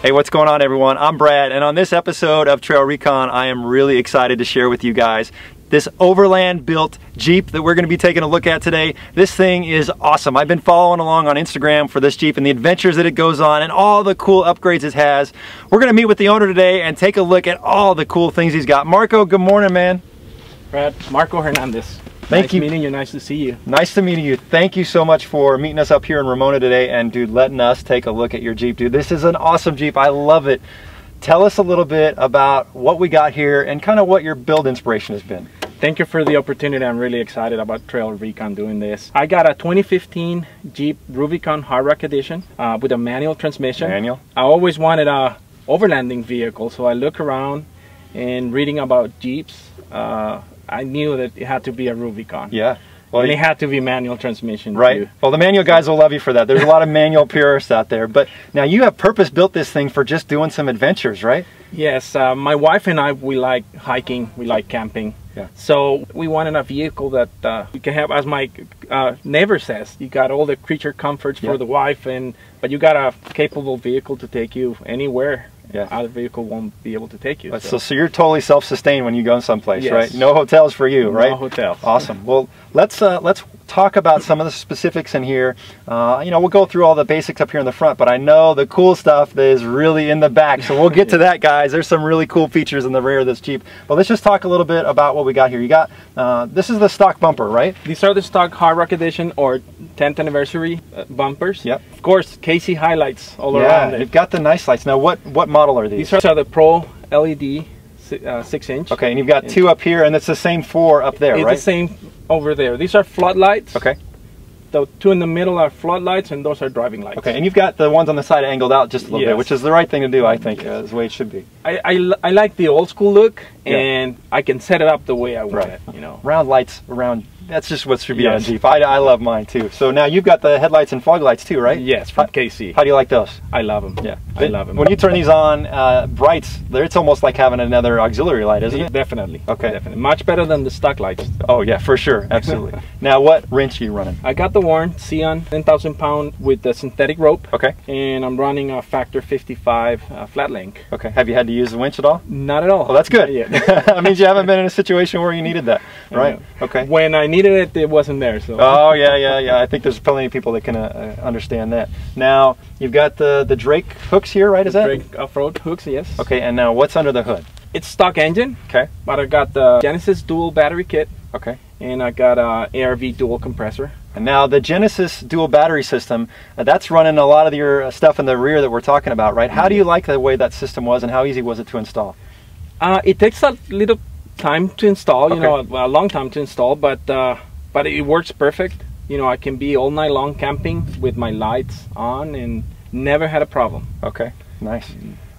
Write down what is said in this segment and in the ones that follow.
Hey, what's going on, everyone? I'm Brad, and on this episode of TrailRecon, I am really excited to share with you guys this Overland built Jeep that we're going to be taking a look at today. This thing is awesome. I've been following along on Instagram for this Jeep and the adventures that it goes on and all the cool upgrades it has. We're going to meet with the owner today and take a look at all the cool things he's got. Marco, good morning, man. Brad, Marco Hernandez. Thank you. Nice meeting you. Nice to see you. Nice to meet you. Thank you so much for meeting us up here in Ramona today and, dude, letting us take a look at your Jeep. Dude, this is an awesome Jeep. I love it. Tell us a little bit about what we got here and kind of what your build inspiration has been. Thank you for the opportunity. I'm really excited about TrailRecon doing this. I got a 2015 Jeep Rubicon Hard Rock Edition with a manual transmission. Manual? I always wanted a overlanding vehicle, so I look around and reading about Jeeps. I knew that it had to be a Rubicon. Yeah. Well, and it had to be manual transmission. Right. Too. Well, the manual guys will love you for that. There's a lot of manual purists out there. But now you have purpose built this thing for just doing some adventures, right? Yes. My wife and I, we like hiking. We like camping. Yeah. So we wanted a vehicle that you can have, as my neighbor says, you got all the creature comforts for the wife, but you got a capable vehicle to take you anywhere. Yeah. Other vehicle won't be able to take you. So you're totally self-sustained when you go someplace, right? No hotels for you, right? No hotels. Awesome. Well, let's talk about some of the specifics in here. You know, we'll go through all the basics up here in the front, but I know the cool stuff that is really in the back. So we'll get to that, guys. There's some really cool features in the rear of this Jeep. But let's just talk a little bit about what we got here. You got this is the stock bumper, right? These are the stock Hard Rock Edition or 10th anniversary bumpers. Yep. Of course, KC HiLites all around it. You've got the nice lights. Now, what model are these? These are the Pro LED 6-inch. Okay, and you've got two up here, and it's the same four up there, right? It's the same over there. These are floodlights. Okay. The two in the middle are floodlights, and those are driving lights. Okay, and you've got the ones on the side angled out just a little bit, which is the right thing to do, I think, is the way it should be. I like the old school look, and I can set it up the way I want it, you know. Round lights around. That's just what should be on a Jeep. I love mine too. So now you've got the headlights and fog lights too, right? Yes, from KC. How do you like those? I love them. Yeah, I love them. When you turn these on, brights, it's almost like having another auxiliary light, isn't it? Definitely. Okay. Definitely. Much better than the stock lights. Oh yeah, for sure, absolutely. Now, what wrench are you running? I got the Warn Sion 10,000 pound with the synthetic rope. Okay. And I'm running a Factor 55 flat link. Okay. Have you had to use the winch at all? Not at all. Well, that's good. That means you haven't been in a situation where you needed that, right? Okay. When I needed it, it wasn't there. So. Oh yeah. I think there's plenty of people that can understand that. Now you've got the Drake hooks here, right? Is that Drake off-road hooks? Yes. Okay. And now what's under the hood? It's stock engine. Okay. But I got the Genesis dual battery kit. Okay. And I got a ARV dual compressor. And now the Genesis dual battery system, that's running a lot of your stuff in the rear that we're talking about, right? How do you like the way that system was, and how easy was it to install? It takes a little time to install, you know, a long time to install, but it works perfect. You know, I can be all night long camping with my lights on and never had a problem. Okay, nice.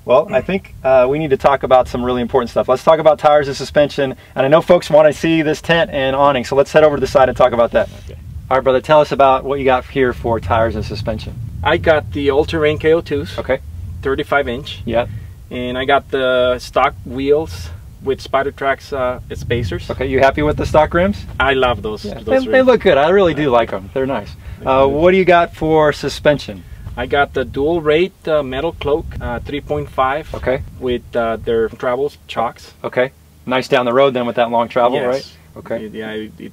Well, I think we need to talk about some really important stuff. Let's talk about tires and suspension. And I know folks want to see this tent and awning, so let's head over to the side and talk about that. Okay. All right, brother, tell us about what you got here for tires and suspension. I got the All Terrain KO2s. Okay. 35-inch. Yeah. And I got the stock wheels with Spider Tracks spacers. Okay, you happy with the stock rims? I love those. Yeah, they look good. I really do like them. They're nice. What do you got for suspension? I got the dual rate Metalcloack 3.5. Okay. With their travel chocks. Okay. Nice down the road then with that long travel, right? Okay. Yeah, it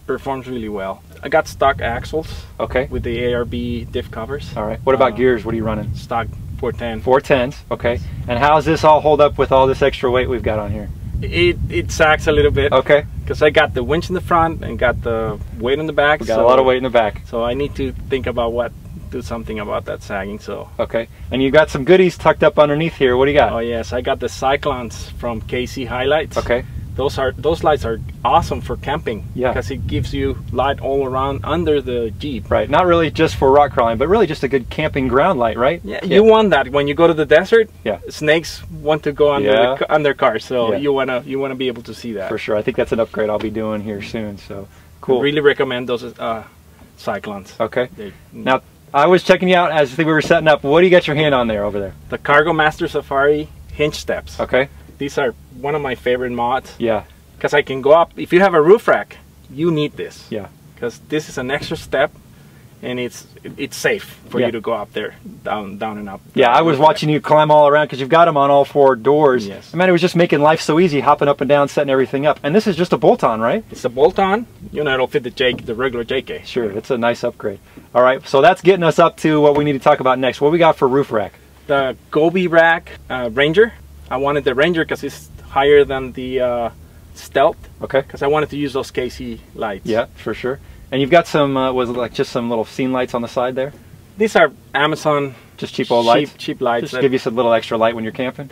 performs really well. I got stock axles. Okay. With the ARB diff covers. All right. What about gears? What are you running? Stock 410. 410s. Okay. And how does this all hold up with all this extra weight we've got on here? It sags a little bit. Okay. Because I got the winch in the front and got the weight in the back. We got a lot of weight in the back. So I need to think about do something about that sagging. So. Okay. And you got some goodies tucked up underneath here. What do you got? Oh yes, I got the Cyclones from KC HiLites. Okay. Those lights are awesome for camping. Yeah. Because it gives you light all around under the Jeep. Right. Not really just for rock crawling, but really just a good camping ground light, right? Yeah. You want that when you go to the desert. Yeah. Snakes want to go under cars, so you wanna be able to see that. For sure. I think that's an upgrade I'll be doing here soon. So cool. I really recommend those Cyclones. Okay. Now I was checking you out as we were setting up. What do you got your hand on there over there? The Cargo Master Safari hinge steps. Okay. These are one of my favorite mods. Yeah. Because I can go up. If you have a roof rack, you need this. Yeah. Because this is an extra step, and it's safe for you to go up there, down and up. Yeah, I was watching you climb all around because you've got them on all 4 doors. Yes. Man, it was just making life so easy, hopping up and down, setting everything up. And this is just a bolt-on, right? It's a bolt-on. You know, it'll fit the regular JK. Sure, it's a nice upgrade. All right, so that's getting us up to what we need to talk about next. What we got for roof rack? The Gobi Ranger. I wanted the Ranger because it's higher than the Stealth. Okay. Because I wanted to use those KC lights. Yeah, for sure. And you've got some, was it like just some little scene lights on the side there? These are Amazon. Just cheap old lights? Cheap lights. Just give you some little extra light when you're camping?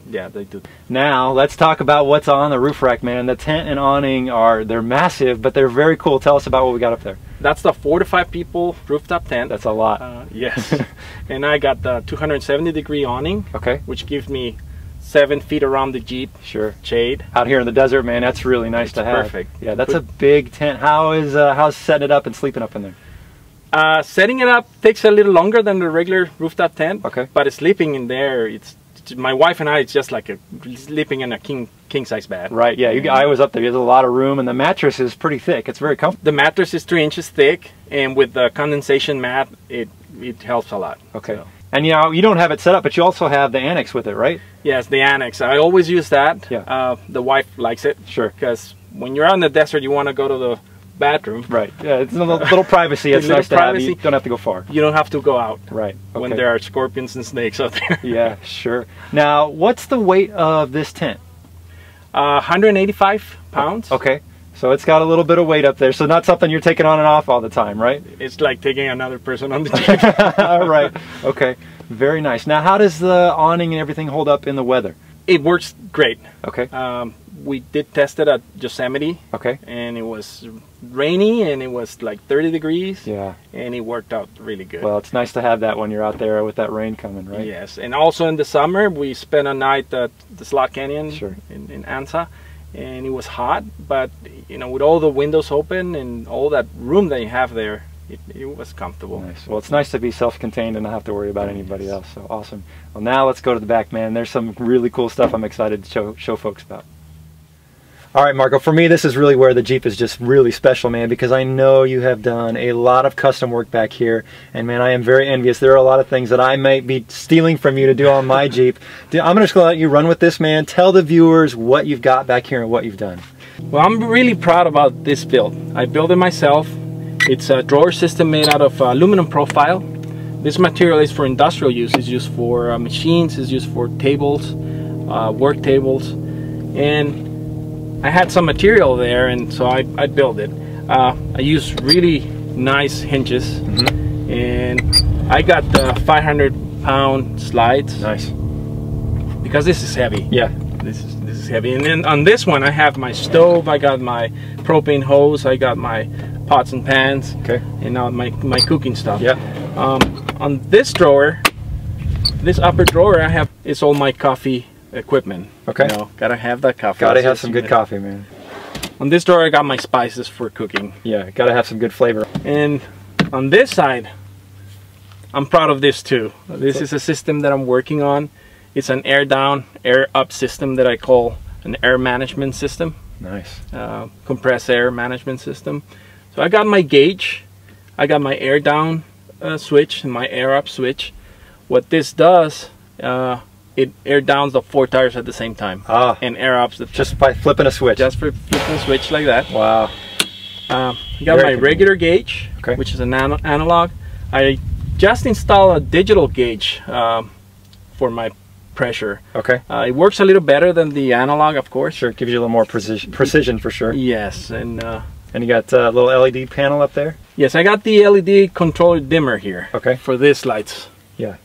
Yeah, they do. Now, let's talk about what's on the roof rack, man. The tent and awning they're massive, but they're very cool. Tell us about what we got up there. That's the 4 to 5 people rooftop tent. That's a lot. Yes. And I got the 270-degree awning. Okay. Which gives me 7 feet around the Jeep. Sure. Shade. Out here in the desert, man, that's really nice to have. Perfect. Yeah, that's a big tent. How's setting it up and sleeping up in there? Setting it up takes a little longer than the regular rooftop tent. Okay. But sleeping in there, my wife and I, it's just like sleeping in a king size bed. Right. Yeah. I was up there. There's a lot of room, and the mattress is pretty thick. It's very comfortable. The mattress is 3 inches thick, and with the condensation mat, it helps a lot. Okay. So. And you don't have it set up, but you also have the annex with it, right? Yes, the annex. I always use that. Yeah. The wife likes it. Sure. Because when you're out in the desert, you want to go to the bathroom. Right. Yeah, it's a little privacy. It's nice to have. You don't have to go far. You don't have to go out. Right. Okay. When there are scorpions and snakes out there. Yeah, sure. Now, what's the weight of this tent? 185 pounds. Okay. So it's got a little bit of weight up there. So not something you're taking on and off all the time, right? It's like taking another person on the Jeep. All right. Okay. Very nice. Now, how does the awning and everything hold up in the weather? It works great. Okay. We did test it at Yosemite. Okay. And it was rainy and it was like 30 degrees. Yeah. And it worked out really good. Well, it's nice to have that when you're out there with that rain coming, right? Yes. And also in the summer, we spent a night at the Slot Canyon. Sure. in Ansa. And it was hot, but you know, with all the windows open and all that room that you have there, it was comfortable. Nice. Well, it's nice to be self-contained and not have to worry about anybody else. So awesome. Well, now let's go to the back, man. There's some really cool stuff I'm excited to show folks about. All right, Marco, for me, this is really where the Jeep is just really special, man, because I know you have done a lot of custom work back here, and man, I am very envious. There are a lot of things that I might be stealing from you to do on my Jeep. I'm just going to let you run with this, man. Tell the viewers what you've got back here and what you've done. Well, I'm really proud about this build. I built it myself. It's a drawer system made out of aluminum profile. This material is for industrial use. It's used for machines. It's used for tables, work tables, and I had some material there, and so I built it. I used really nice hinges, and I got the 500-pound slides. Nice. Because this is heavy. Yeah. This is heavy. And then on this one, I have my stove. I got my propane hose. I got my pots and pans. Okay. And now my cooking stuff. Yeah. On this drawer, this upper drawer, it's all my coffee equipment. Okay. You know, gotta have that coffee. Gotta have some good coffee, man. On this drawer, I got my spices for cooking. Yeah, gotta have some good flavor. And on this side, I'm proud of this too. This is a system that I'm working on. It's an air down, air up system that I call an air management system. Nice. Compressed air management system. So I got my gauge, I got my air down switch and my air up switch. What this does, it air downs the 4 tires at the same time. And air ups the just by flipping a switch. Just for flipping a switch like that. Wow. I got my regular gauge, which is an analog. I just installed a digital gauge for my pressure. Okay. It works a little better than the analog, of course. Sure, it gives you a little more precision for sure. Yes, and you got a little LED panel up there? Yes, I got the LED controller dimmer here. Okay. For these lights. Yeah.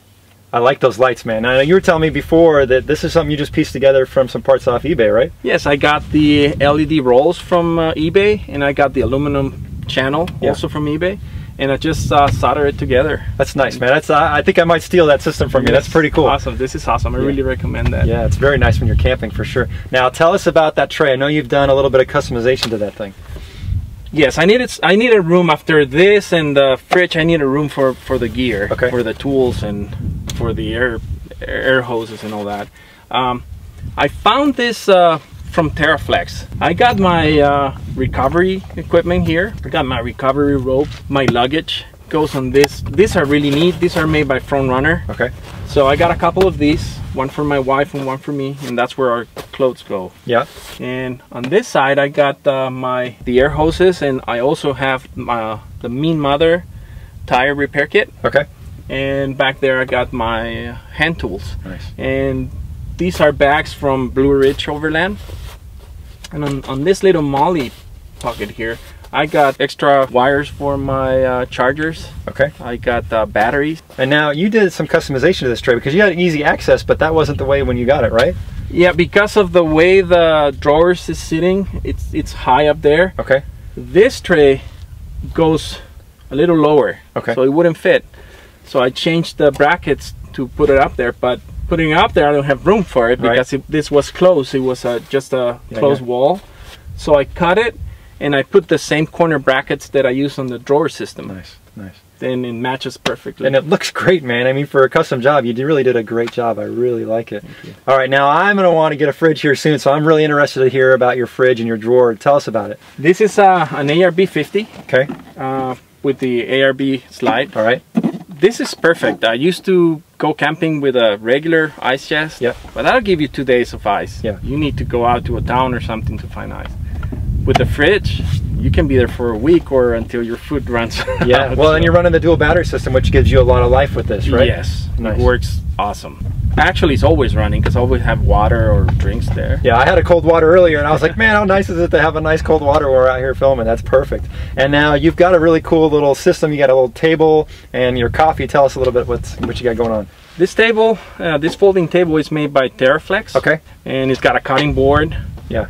I like those lights, man. Now, you were telling me before that this is something you just pieced together from some parts off eBay, right? Yes, I got the LED rolls from eBay, and I got the aluminum channel also from eBay, and I just solder it together. That's nice, man. I think I might steal that system from you. That's pretty cool. Awesome. This is awesome. I really recommend that. Yeah, it's very nice when you're camping for sure. Now, tell us about that tray. I know you've done a little bit of customization to that thing. Yes, I need a room after this and the fridge. I need a room for the gear, for the tools and for the air hoses and all that. I found this from TerraFlex. I got my recovery equipment here. I got my recovery rope, my luggage goes on this. These are really neat. These are made by Front Runner. Okay. So I got a couple of these, one for my wife and one for me, and that's where our clothes go. Yeah. And on this side, I got the air hoses, and I also have the Mean Mother tire repair kit. Okay. And back there, I got my hand tools. Nice. And these are bags from Blue Ridge Overland. And on this little molly pocket here, I got extra wires for my chargers. Okay. I got batteries. And now you did some customization to this tray because you had easy access, but that wasn't the way when you got it, right? Yeah, because of the way the drawers is sitting, it's high up there. Okay. This tray goes a little lower. Okay. So it wouldn't fit. So I changed the brackets to put it up there, but putting it up there, I don't have room for it because this was closed. It was just a closed wall. So I cut it. And I put the same corner brackets that I use on the drawer system. Nice, nice. Then it matches perfectly. And it looks great, man. I mean, for a custom job, you really did a great job. I really like it. All right, now I'm going to want to get a fridge here soon, so I'm really interested to hear about your fridge and your drawer. Tell us about it. This is an ARB 50. Okay. With the ARB slide. All right. This is perfect. I used to go camping with a regular ice chest. Yep. But that'll give you 2 days of ice. Yeah. You need to go out to a town or something to find ice. With the fridge, you can be there for a week or until your food runs out. Yeah, well, and you're running the dual battery system, which gives you a lot of life with this, right? Yes, nice. It works awesome. Actually, it's always running because I always have water or drinks there. Yeah, I had a cold water earlier and I was like, man, how nice is it to have a nice cold water when we're out here filming? That's perfect. And now you've got a really cool little system. You got a little table and your coffee. Tell us a little bit what you got going on. This table, this folding table is made by TerraFlex. Okay. And it's got a cutting board. Yeah.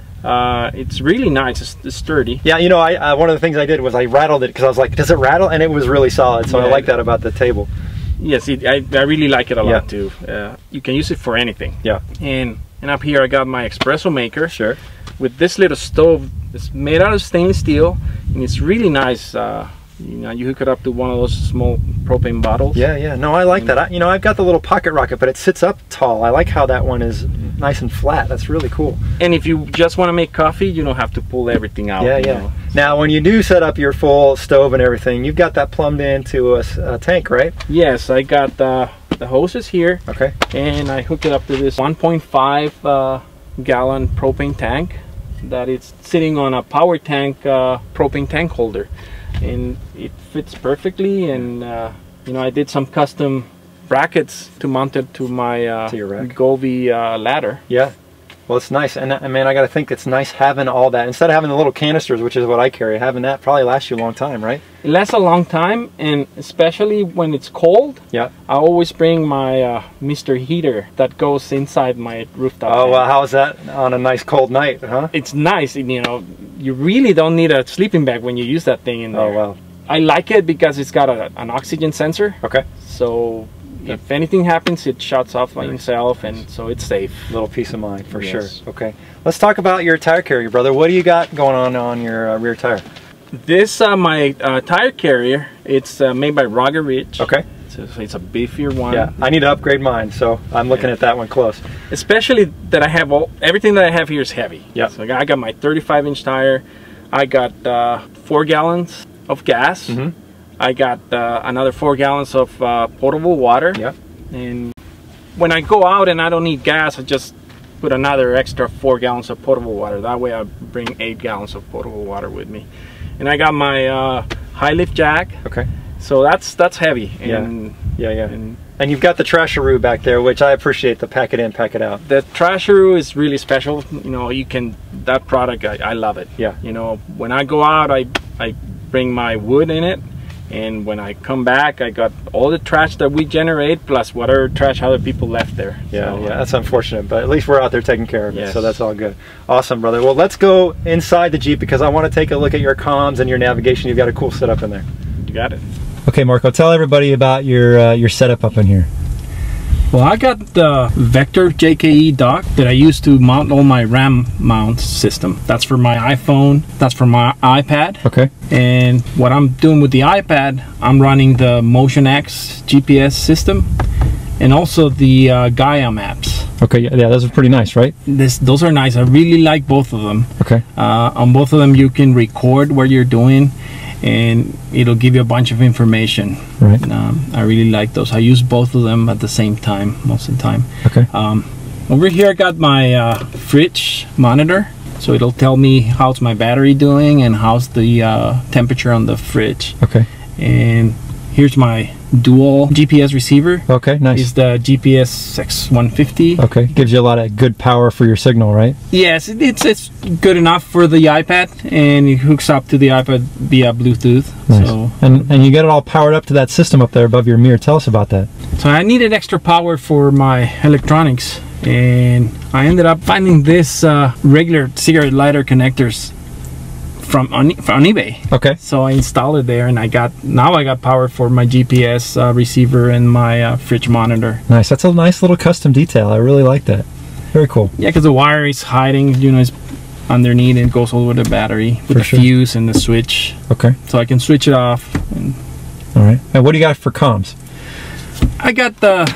It's really nice. It's sturdy. Yeah, you know, one of the things I did was I rattled it because I was like, does it rattle? And it was really solid. So yeah, I like that about the table. Yes, I really like it a lot too. You can use it for anything. Yeah. And up here I got my espresso maker. Sure. With this little stove. It's made out of stainless steel and it's really nice. You know, you hook it up to one of those small propane bottles. Yeah, yeah. No, I like that. You know, I've got the little pocket rocket, but it sits up tall. I like how that one is nice and flat. That's really cool. And if you just want to make coffee, you don't have to pull everything out. Yeah, yeah. Know. Now, when you do set up your full stove and everything, you've got that plumbed into a tank, right? Yes, I got the hoses here. Okay. And I hooked it up to this 1.5 gallon propane tank that is sitting on a power tank propane tank holder. And it fits perfectly, and you know, I did some custom brackets to mount it to my to your rack. Gobi ladder. Yeah, well, it's nice, and man, I gotta think it's nice having all that instead of having the little canisters, which is what I carry. Having that probably lasts you a long time, right? It lasts a long time, and especially when it's cold. Yeah. I always bring my Mr. Heater that goes inside my rooftop. Oh, well, how's that on a nice cold night, huh? It's nice, you know. You really don't need a sleeping bag when you use that thing in there. Oh, wow. I like it because it's got an oxygen sensor. Okay. So if anything happens, it shuts off by itself, and so it's safe. Little peace of mind for sure. Okay. Let's talk about your tire carrier, brother. What do you got going on your rear tire? This my tire carrier. It's made by Rugged Ridge. Okay. So it's a beefier one. Yeah, I need to upgrade mine, so I'm looking at that one close. Especially that I have everything that I have here is heavy. Yeah. So I got my 35-inch tire. I got 4 gallons of gas. Mm-hmm. I got another 4 gallons of potable water. Yeah. And when I go out and I don't need gas, I just put another extra 4 gallons of potable water. That way I bring 8 gallons of potable water with me. And I got my high lift jack. Okay. So that's heavy. And, yeah. And you've got the Trasharoo back there, which I appreciate, the pack it in, pack it out. The Trasharoo is really special. You know, that product, I love it. Yeah. You know, when I go out, I bring my wood in it. And when I come back, I got all the trash that we generate, plus whatever trash other people left there. Yeah, so, yeah, that's unfortunate, but at least we're out there taking care of it, so that's all good. Awesome, brother. Well, let's go inside the Jeep because I want to take a look at your comms and your navigation. You've got a cool setup in there. You got it. Okay, Marco, tell everybody about your setup up in here. Well, I got the Vector JKE dock that I use to mount all my RAM mount system. That's for my iPhone, that's for my iPad. Okay. And what I'm doing with the iPad, I'm running the Motion X GPS system and also the Gaia maps. Okay, yeah, those are pretty nice, right? Those are nice. I really like both of them. Okay. On both of them, you can record what you're doing. and it'll give you a bunch of information. Right. I really like those. I use both of them at the same time most of the time. Okay. Over here I got my fridge monitor, so it'll tell me how's my battery doing and how's the temperature on the fridge. Okay. And here's my dual GPS receiver. Okay, nice. It's the GPS 6150. Okay, gives you a lot of good power for your signal, right? Yes, it's good enough for the iPad, and it hooks up to the iPad via Bluetooth. Nice. So, and you get it all powered up to that system up there above your mirror. Tell us about that. So I needed extra power for my electronics, and I ended up finding this regular cigarette lighter connectors from eBay. Okay. So I installed it there, and now I got power for my GPS receiver and my fridge monitor. Nice. That's a nice little custom detail. I really like that. Very cool. Yeah, because the wire is hiding, you know, it's underneath, and it goes over the battery with the fuse and the switch. Okay. So I can switch it off. All right. And what do you got for comms? I got a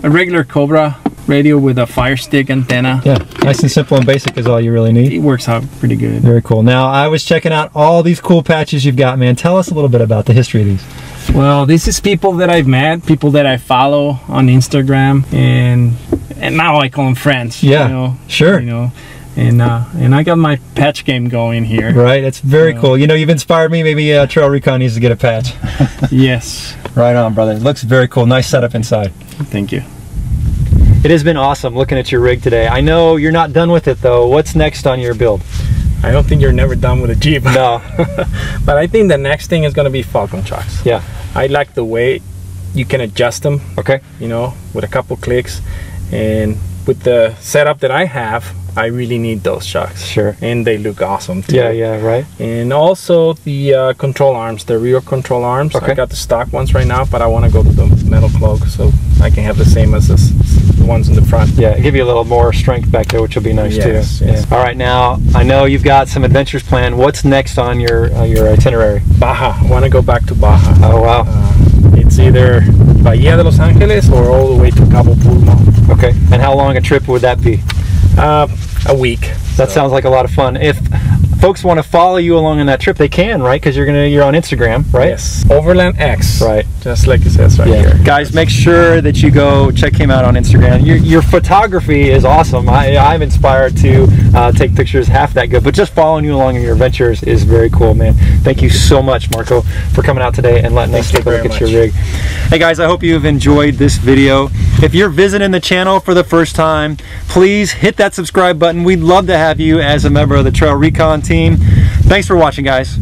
regular Cobra radio with a Fire Stick antenna. Yeah, nice and simple and basic is all you really need. It works out pretty good. Very cool. Now, I was checking out all these cool patches you've got, man. Tell us a little bit about the history of these. Well, this is people that I've met, people that I follow on Instagram, and now I call them friends. Yeah, you know, sure. You know, and I got my patch game going here. Right, it's very cool. You know, you've inspired me. Maybe TrailRecon needs to get a patch. Yes. Right on, brother. It looks very cool. Nice setup inside. Thank you. It has been awesome looking at your rig today. I know you're not done with it though. What's next on your build? I don't think you're never done with a Jeep. No. But I think the next thing is going to be Falcon trucks. Yeah. I like the way you can adjust them. Okay. You know, with a couple clicks, and with the setup that I have, I really need those trucks. Sure. And they look awesome too. Yeah, yeah, right. And also the control arms, the rear control arms. Okay. I got the stock ones right now, but I want to go to the Metalcloack so I can have the same as the ones in the front. Yeah, give you a little more strength back there, which will be nice too. Yes. Yeah. All right, now I know you've got some adventures planned. What's next on your itinerary? Baja. I want to go back to Baja. Oh wow. It's either Bahia de Los Angeles or all the way to Cabo Pulmo. Okay. And how long a trip would that be? A week. That sounds like a lot of fun. If folks want to follow you along on that trip, they can, right? Because you're on Instagram, right? Yes. Overland X. Right. Just like it says right here. Guys, make sure that you go check him out on Instagram. Your photography is awesome. I'm inspired to take pictures half that good, but just following you along in your adventures is very cool, man. Thank you so much, Marco, for coming out today and letting us take a look at your rig. Hey guys, I hope you've enjoyed this video. If you're visiting the channel for the first time, please hit that subscribe button. We'd love to have you as a member of the TrailRecon team. Thanks for watching, guys.